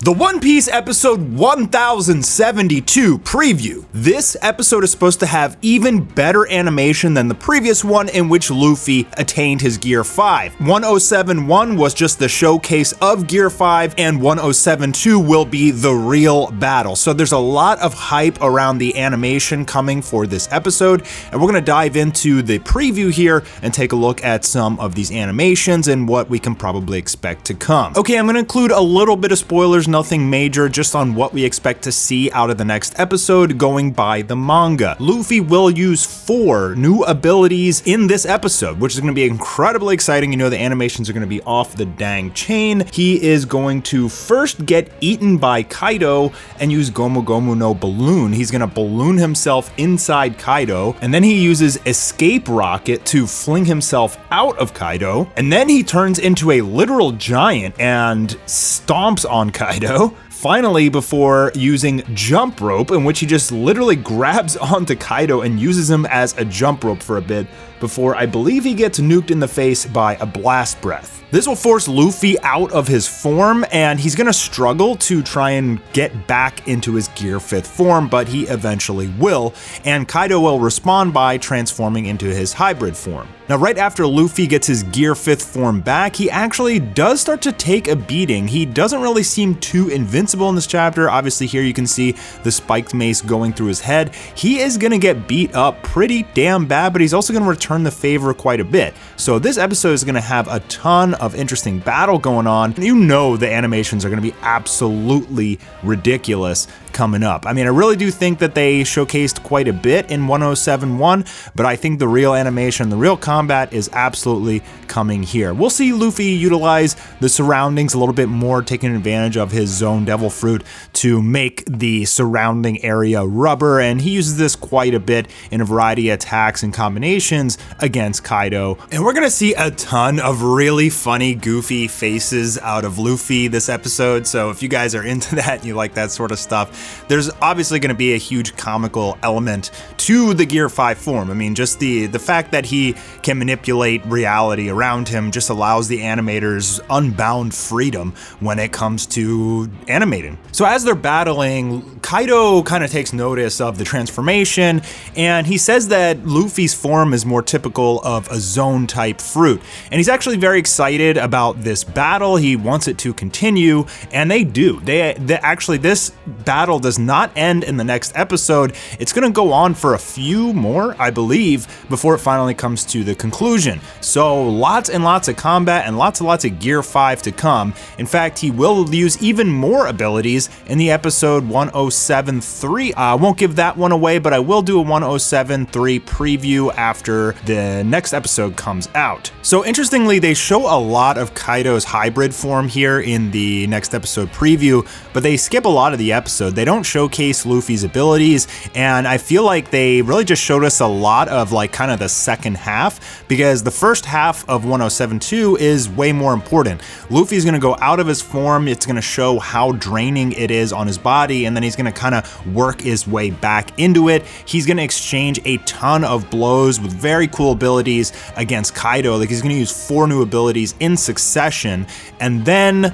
The One Piece episode 1072 preview. This episode is supposed to have even better animation than the previous one in which Luffy attained his Gear 5. 1071 was just the showcase of Gear 5, and 1072 will be the real battle. So there's a lot of hype around the animation coming for this episode, and we're going to dive into the preview here and take a look at some of these animations and what we can probably expect to come. Okay, I'm going to include a little bit of spoilers, nothing major, just on what we expect to see out of the next episode going by the manga. Luffy will use 4 new abilities in this episode, which is going to be incredibly exciting. You know, the animations are going to be off the dang chain. He is going to first get eaten by Kaido and use Gomu Gomu no Balloon. He's going to balloon himself inside Kaido, and then he uses Escape Rocket to fling himself out of Kaido, and then he turns into a literal giant and stomps on Kaido. Finally, before using Jump Rope, in which he just literally grabs onto Kaido and uses him as a jump rope for a bit, before I believe he gets nuked in the face by a Blast Breath. This will force Luffy out of his form, and he's gonna struggle to try and get back into his Gear 5th form, but he eventually will, and Kaido will respond by transforming into his hybrid form. Now, right after Luffy gets his Gear 5th form back, he actually does start to take a beating. He doesn't really seem too invincible in this chapter. Obviously, here you can see the spiked mace going through his head. He is gonna get beat up pretty damn bad, but he's also gonna return the favor quite a bit. So this episode is gonna have a ton of interesting battle going on. You know the animations are gonna be absolutely ridiculous coming up. I mean, I really do think that they showcased quite a bit in 1071, but I think the real animation, the real combat is absolutely coming here. We'll see Luffy utilize the surroundings a little bit more, taking advantage of his Zone Devil Fruit to make the surrounding area rubber, and he uses this quite a bit in a variety of attacks and combinations against Kaido. And we're gonna see a ton of really funny, goofy faces out of Luffy this episode, so if you guys are into that and you like that sort of stuff, there's obviously going to be a huge comical element to the Gear 5 form. I mean, just the fact that he can manipulate reality around him just allows the animators unbound freedom when it comes to animating. So as they're battling, Kaido kind of takes notice of the transformation, and he says that Luffy's form is more typical of a zone type fruit. And he's actually very excited about this battle. He wants it to continue, and they do. They actually, this battle does not end in the next episode. It's going to go on for a few more, I believe, before it finally comes to the conclusion. So lots and lots of combat and lots and lots of Gear 5 to come. In fact, he will use even more abilities in the episode 1073. I won't give that one away, but I will do a 1073 preview after the next episode comes out. So interestingly, they show a lot of Kaido's hybrid form here in the next episode preview, but they skip a lot of the episode. They don't showcase Luffy's abilities, and I feel like they really just showed us a lot of like kind of the second half, because the first half of 1072 is way more important. Luffy's gonna go out of his form, it's gonna show how draining it is on his body, and then he's gonna kind of work his way back into it. He's gonna exchange a ton of blows with very cool abilities against Kaido. Like, he's gonna use 4 new abilities in succession, and then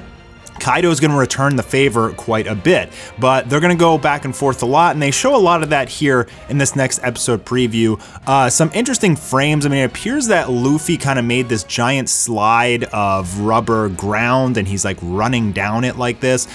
Kaido is going to return the favor quite a bit, but they're going to go back and forth a lot, and they show a lot of that here in this next episode preview. Some interesting frames. I mean, it appears that Luffy kind of made this giant slide of rubber ground, and he's like running down it like this.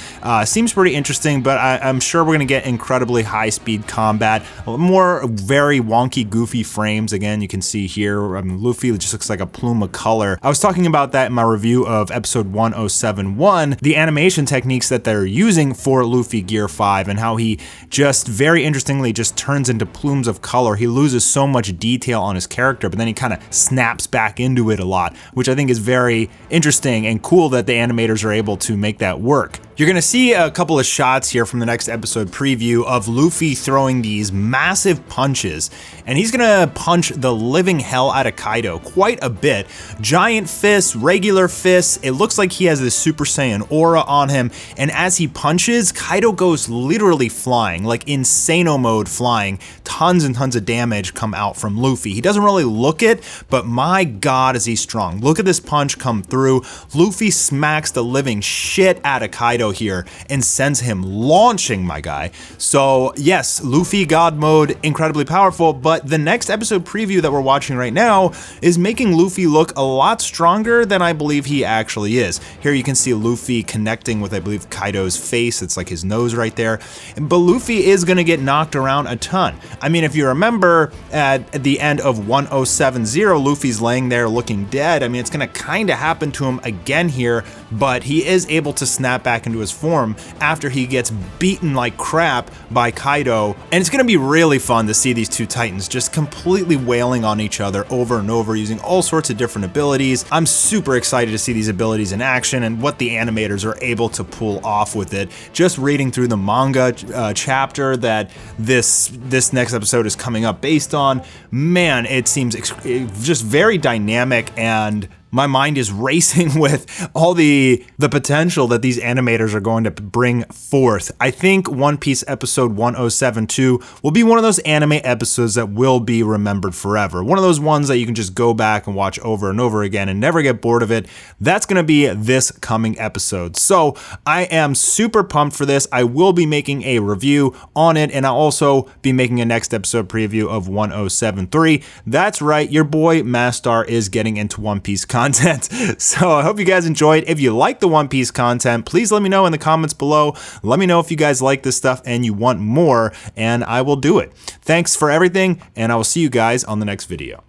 Seems pretty interesting, but I'm sure we're going to get incredibly high-speed combat, more very wonky, goofy frames. Again, you can see here, I mean, Luffy just looks like a plume of color. I was talking about that in my review of episode 1071. The animation techniques that they're using for Luffy Gear 5 and how he just very interestingly just turns into plumes of color. He loses so much detail on his character, but then he kind of snaps back into it a lot, which I think is very interesting and cool that the animators are able to make that work. You're gonna see a couple of shots here from the next episode preview of Luffy throwing these massive punches, and he's gonna punch the living hell out of Kaido quite a bit. Giant fists, regular fists, it looks like he has this Super Saiyan aura on him, and as he punches, Kaido goes literally flying, like insano mode flying. Tons and tons of damage come out from Luffy. He doesn't really look it, but my god is he strong. Look at this punch come through. Luffy smacks the living shit out of Kaido Kaido here and sends him launching, my guy. So yes, Luffy God mode, incredibly powerful, but the next episode preview that we're watching right now is making Luffy look a lot stronger than I believe he actually is. Here you can see Luffy connecting with, I believe, Kaido's face. It's like his nose right there. But Luffy is going to get knocked around a ton. I mean, if you remember at the end of 1070, Luffy's laying there looking dead. I mean, it's going to kind of happen to him again here, but he is able to snap back into his form after he gets beaten like crap by Kaido. And it's going to be really fun to see these two titans just completely wailing on each other over and over using all sorts of different abilities. I'm super excited to see these abilities in action and what the animators are able to pull off with it. Just reading through the manga chapter that this next episode is coming up based on, man, it seems just very dynamic, and my mind is racing with all the potential that these animators are going to bring forth. I think One Piece episode 1072 will be one of those anime episodes that will be remembered forever. One of those ones that you can just go back and watch over and over again and never get bored of it. That's going to be this coming episode. So I am super pumped for this. I will be making a review on it, and I'll also be making a next episode preview of 1073. That's right, your boy Mastar is getting into One Piece content. So I hope you guys enjoyed. If you like the One Piece content, please let me know in the comments below. Let me know if you guys like this stuff and you want more, and I will do it. Thanks for everything, and I will see you guys on the next video.